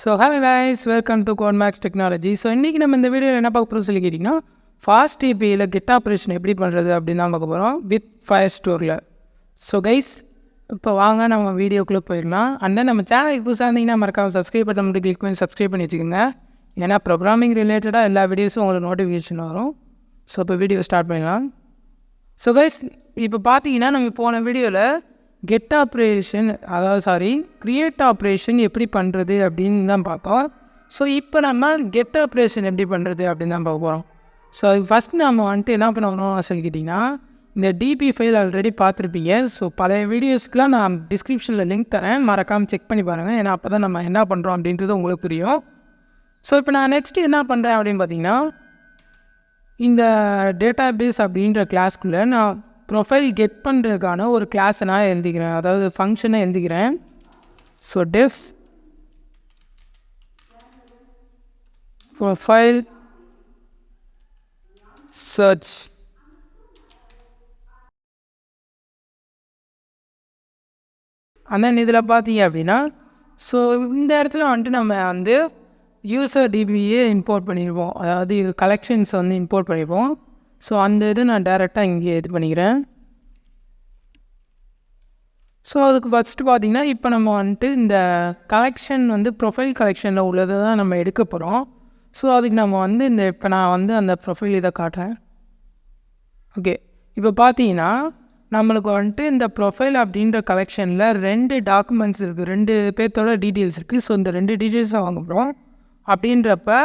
So hello guys, welcome to CodeMax Technology. So இன்னைக்கு நம்ம இந்த வீடியோவில் என்ன பார்க்க போகிறோம் சொல்லி கேட்டிங்கன்னா FastApiயில் கெட் ஆப்ரேஷன் எப்படி பண்ணுறது அப்படின்னு தான் பார்க்க போகிறோம் வித் Firestoreல. ஸோ கைஸ் இப்போ வாங்க நம்ம வீடியோக்குள்ளே போயிடலாம். அண்ட் தென் நம்ம சேனலுக்கு புதுசாக இருந்தீங்கன்னா மறக்காம சப்ஸ்கிரைப் பட்டன் மட்டும் கிளிக் பண்ணி சப்ஸ்கிரைப் பண்ணி வச்சுக்கோங்க. ஏன்னா ப்ரோக்ராமிங் ரிலேட்டடாக எல்லா வீடியோஸும் உங்களுக்கு நோட்டிஃபிகேஷன் வரும். ஸோ இப்போ வீடியோ ஸ்டார்ட் பண்ணலாம். ஸோ கைஸ் இப்போ பார்த்தீங்கன்னா நம்ம போன வீடியோவில் கெட் ஆப்ரேஷன் க்ரியேட் ஆப்ரேஷன் எப்படி பண்ணுறது அப்படின்னு தான் பார்த்தோம். ஸோ இப்போ நம்ம கெட் ஆப்ரேஷன் எப்படி பண்ணுறது அப்படின்னு தான் பார்க்க போகிறோம். ஸோ அதுக்கு ஃபஸ்ட்டு நம்ம வந்துட்டு என்ன பண்ணணும் சொல்லிக்கிட்டிங்கன்னா இந்த டிபி ஃபைல் ஆல்ரெடி பார்த்துருப்பீங்க. ஸோ பழைய வீடியோஸ்க்குலாம் நான் டிஸ்கிரிப்ஷனில் லிங்க் தரேன், மறக்காமல் செக் பண்ணி பாருங்கள். ஏன்னா அப்போ தான் நம்ம என்ன பண்ணுறோம் அப்படின்றது உங்களுக்கு புரியும். ஸோ இப்போ நான் நெக்ஸ்ட்டு என்ன பண்ணுறேன் அப்படின்னு பார்த்தீங்கன்னா இந்த டேட்டாபேஸ் அப்படின்ற கிளாஸ்க்குள்ளே நான் ப்ரொஃபைல் கெட் பண்ணுறதுக்கான ஒரு கிளாஸை நான் எழுதிக்கிறேன், அதாவது ஃபங்க்ஷனை எழுதிக்கிறேன். So def profile search and then இதில் பார்த்தீங்க அப்படின்னா ஸோ இந்த இடத்துல வந்துட்டு நம்ம வந்து யூசர் டிபியை இம்போர்ட் பண்ணிடுவோம், அதாவது கலெக்ஷன்ஸ் வந்து இம்போர்ட் பண்ணிடுவோம். ஸோ அந்த இது நான் டைரெக்டாக இங்கே இது பண்ணிக்கிறேன். ஸோ அதுக்கு ஃபஸ்ட்டு பார்த்திங்கன்னா இப்போ நம்ம வந்துட்டு இந்த கலெக்ஷன் வந்து ப்ரொஃபைல் கலெக்ஷனில் உள்ளதை தான் நம்ம எடுக்க போகிறோம். ஸோ அதுக்கு நம்ம வந்து இப்போ நான் வந்து அந்த ப்ரொஃபைல் இதை காட்டுறேன். ஓகே, இப்போ பார்த்தீங்கன்னா நம்மளுக்கு வந்துட்டு இந்த ப்ரொஃபைல் அப்படின்ற கலெக்ஷனில் 2 டாக்குமெண்ட்ஸ் இருக்குது, 2 பேர்த்தோட டீட்டெயில்ஸ் இருக்குது. ஸோ இந்த 2 டீட்டெயில்ஸை வாங்க போகிறோம். அப்படின்றப்ப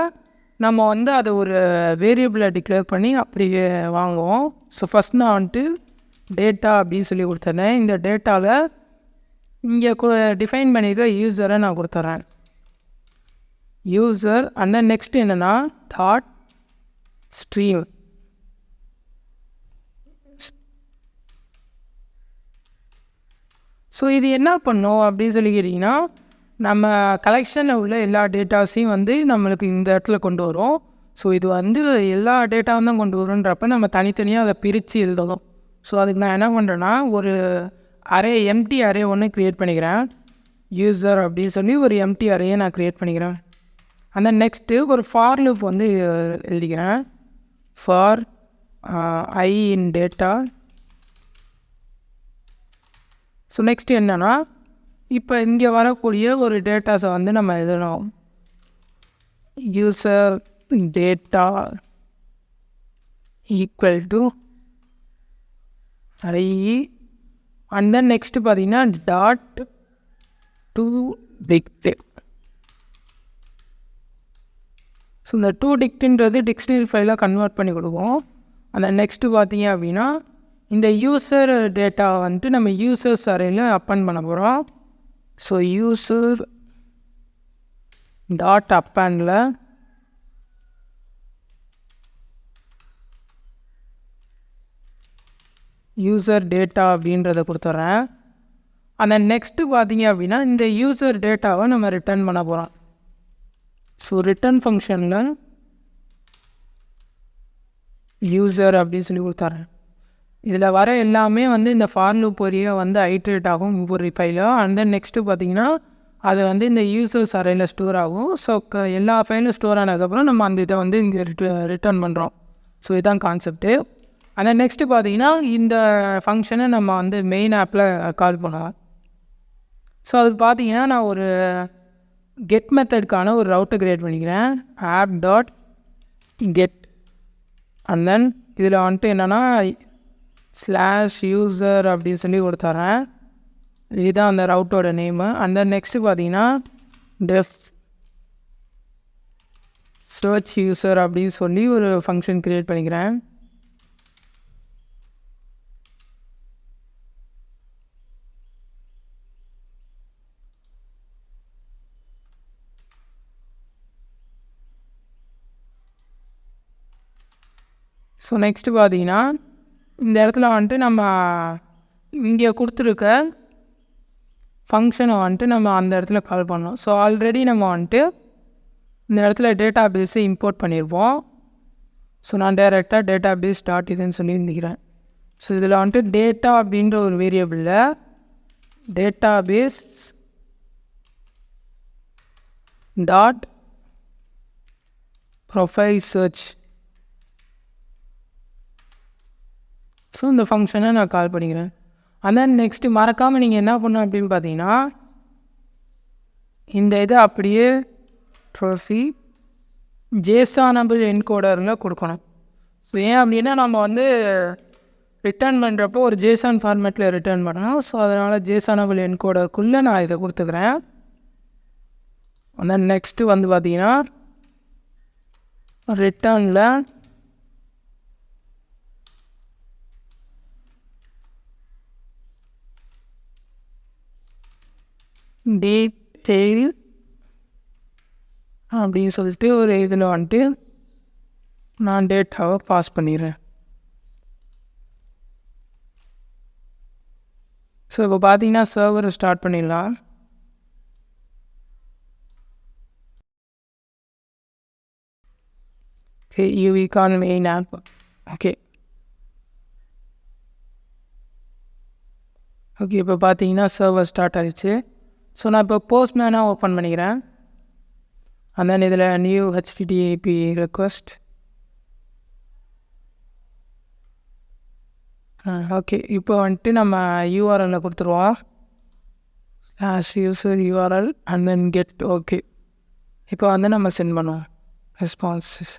நம்ம வந்து அதை ஒரு வேரியபிளை டிக்ளேர் பண்ணி அப்படியே வாங்குவோம். ஸோ ஃபஸ்ட் நான் வந்துட்டு டேட்டா அப்படின்னு சொல்லி கொடுத்துட்றேன். இந்த டேட்டாவில் இங்கே டிஃபைன் பண்ணியிருக்க யூஸரை நான் கொடுத்துட்றேன், யூஸர். அண்ட் தென் நெக்ஸ்ட் என்னென்னா டாட் ஸ்ட்ரீம். ஸோ இது என்ன பண்ணும் அப்படின்னு சொல்லி கேட்டிங்கன்னா நம்ம கலெக்ஷனில் உள்ள எல்லா டேட்டாஸையும் வந்து நம்மளுக்கு இந்த இடத்துல கொண்டு வரும். ஸோ இது வந்து எல்லா டேட்டாவும் தான் கொண்டு வரும்ன்றப்ப நம்ம தனித்தனியாக அதை பிரித்து எழுதணும். ஸோ அதுக்கு நான் என்ன பண்ணுறேன்னா ஒரு எம்டி அரே ஒன்று க்ரியேட் பண்ணிக்கிறேன், யூஸர் அப்படின்னு சொல்லி ஒரு எம்டி அரேயை நான் க்ரியேட் பண்ணிக்கிறேன். அந்த நெக்ஸ்ட்டு ஒரு ஃபார் லூப் வந்து எழுதிக்கிறேன், for I in data. So next என்னென்னா இப்போ இங்கே வரக்கூடிய ஒரு டேட்டாஸை வந்து நம்ம எழுதணும், user data equal to I. And then next பார்த்தீங்கன்னா டாட் டு டிக்ட். ஸோ இந்த டூ டிக்ட்ன்றது டிக்ஷனரி ஃபைலாக கன்வெர்ட் பண்ணி கொடுப்போம். அந்த நெக்ஸ்ட்டு பார்த்தீங்க அப்படின்னா இந்த யூசர் டேட்டா வந்துட்டு நம்ம யூசர்ஸ் அரேயில் அப்பன் பண்ண போகிறோம். ஸோ யூசர் டாட் அப்பனில் யூசர் டேட்டா அப்படின்றத கொடுத்துட்றேன். அந்த நெக்ஸ்ட்டு பார்த்தீங்க அப்படின்னா இந்த யூசர் டேட்டாவை நம்ம ரிட்டர்ன் பண்ண போகிறோம். ஸோ ரிட்டர்ன் ஃபங்க்ஷனில் யூசர் அப்படின்னு சொல்லி கொடுத்துட்றேன். இதில் வர எல்லாமே வந்து இந்த ஃபார் லூப் வழியாக வந்து ஐட்ரேட் ஆகும் ஒவ்வொரு ஃபைலும். அண்ட் தென் நெக்ஸ்ட்டு பார்த்திங்கன்னா அது வந்து இந்த யூசர்ஸ் அறையில் ஸ்டோர் ஆகும். ஸோ எல்லா ஃபைலும் ஸ்டோர் ஆனதுக்கப்புறம் நம்ம அந்த இதை வந்து இங்கே ரிட்டர்ன் பண்ணுறோம். ஸோ இதுதான் கான்செப்ட்டு. அண்ட் தென் நெக்ஸ்ட்டு பார்த்திங்கன்னா இந்த ஃபங்க்ஷனை நம்ம வந்து மெயின் ஆப்பில் கால் பண்ணலாம். ஸோ அதுக்கு பார்த்திங்கன்னா நான் ஒரு கெட் மெத்தடுக்கான ஒரு ரவுட்டை க்ரியேட் பண்ணிக்கிறேன், app dot get. And then இதில் வந்துட்டு என்னென்னா /யூசர் அப்படின்னு சொல்லி கொடுத்துட்றேன். இதுதான் அந்த ரவுட்டோட நேமு. அண்ட் தென் நெக்ஸ்ட்டு பார்த்தீங்கன்னா டெஃப் சர்ச் யூசர் அப்படின்னு சொல்லி ஒரு ஃபங்க்ஷன் க்ரியேட் பண்ணிக்கிறேன். ஸோ நெக்ஸ்ட்டு பார்த்தீங்கன்னா இந்த இடத்துல வந்துட்டு நம்ம இங்கே கொடுத்துருக்க ஃபங்க்ஷனை வந்துட்டு நம்ம அந்த இடத்துல கால் பண்ணோம். ஸோ ஆல்ரெடி நம்ம வந்துட்டு இந்த இடத்துல டேட்டா பேஸை இம்போர்ட் பண்ணியிருப்போம். ஸோ நான் டைரெக்டாக டேட்டா பேஸ் டாட் இதுன்னு சொல்லி எழுதிக்கிறேன். ஸோ இதில் வந்துட்டு டேட்டா அப்படின்ற ஒரு வேரியபிளில் database dot profile search. So இந்த ஃபங்க்ஷனை நான் கால் பண்ணிக்கிறேன். and then நெக்ஸ்ட்டு மறக்காமல் நீங்கள் என்ன பண்ணணும் அப்படின்னு பார்த்தீங்கன்னா இந்த இதை அப்படியே ட்ரோஃபி ஜேசானபிள் என்கோடரில் கொடுக்கணும். ஸோ ஏன் அப்படின்னா நம்ம வந்து ரிட்டர்ன் பண்ணுறப்போ ஒரு ஜேசான் ஃபார்மேட்டில் ரிட்டர்ன் பண்ணணும். ஸோ அதனால் ஜேசானபிள் என்கோடருக்குள்ளே நான் இதை கொடுத்துக்கிறேன். and then நெக்ஸ்ட்டு வந்து பார்த்தீங்கன்னா ரிட்டர்னில் டீட்டெயில் அப்படின்னு சொல்லிட்டு ஒரு இதில் வந்துட்டு நான் டேட்டாவை பாஸ் பண்ணிடுறேன். ஸோ இப்போ பார்த்தீங்கன்னா சர்வரை ஸ்டார்ட் பண்ணிடலாம். Okay, uvicorn main app. Okay okay இப்போ பார்த்தீங்கன்னா சர்வர் ஸ்டார்ட் ஆகிடுச்சு. ஸோ நான் இப்போ போஸ்ட்மேனாக ஓப்பன் பண்ணிக்கிறேன். and then இதில் நியூ HTTP ரெக்வஸ்ட். ஓகே இப்போ வந்துட்டு நம்ம யூஆர்எல்ல கொடுத்துருவோம் /user URL and then get. Okay இப்போ வந்து நம்ம சென்ட் பண்ணுவோம் ரெஸ்பான்ஸஸ்.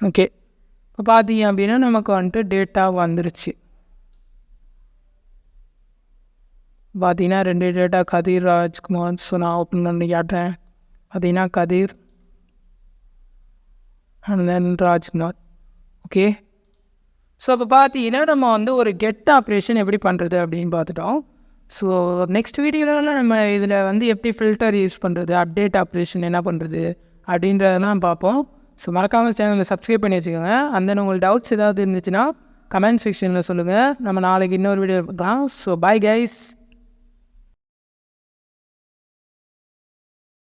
ஓகே இப்போ பார்த்தீங்க அப்படின்னா நமக்கு வந்துட்டு டேட்டா வந்துருச்சு. பார்த்தீங்கன்னா 2 டேட்டா கதிர் ராஜ்குமார். ஸோ நான் ஓப்பன் பண்ணி காட்டுறேன். பார்த்தீங்கன்னா கதிர் and then Rajkumar. Okay so இப்போ பார்த்தீங்கன்னா நம்ம வந்து ஒரு கெட் ஆப்ரேஷன் எப்படி பண்ணுறது அப்படின்னு பார்த்துட்டோம். ஸோ நெக்ஸ்ட் வீடியோவில் நம்ம இதில் வந்து எப்படி ஃபில்டர் யூஸ் பண்ணுறது, அப்டேட் ஆப்ரேஷன் என்ன பண்ணுறது அப்படின்றதெல்லாம் பார்ப்போம். ஸோ மறக்காமல் சேனலில் சப்ஸ்கிரைப் பண்ணி வச்சுக்கோங்க. and then உங்களுக்கு டவுட்ஸ் ஏதாவது இருந்துச்சுன்னா கமெண்ட் செக்ஷனில் சொல்லுங்கள். நம்ம நாளைக்கு இன்னொரு வீடியோ பார்க்கலாம். So bye guys.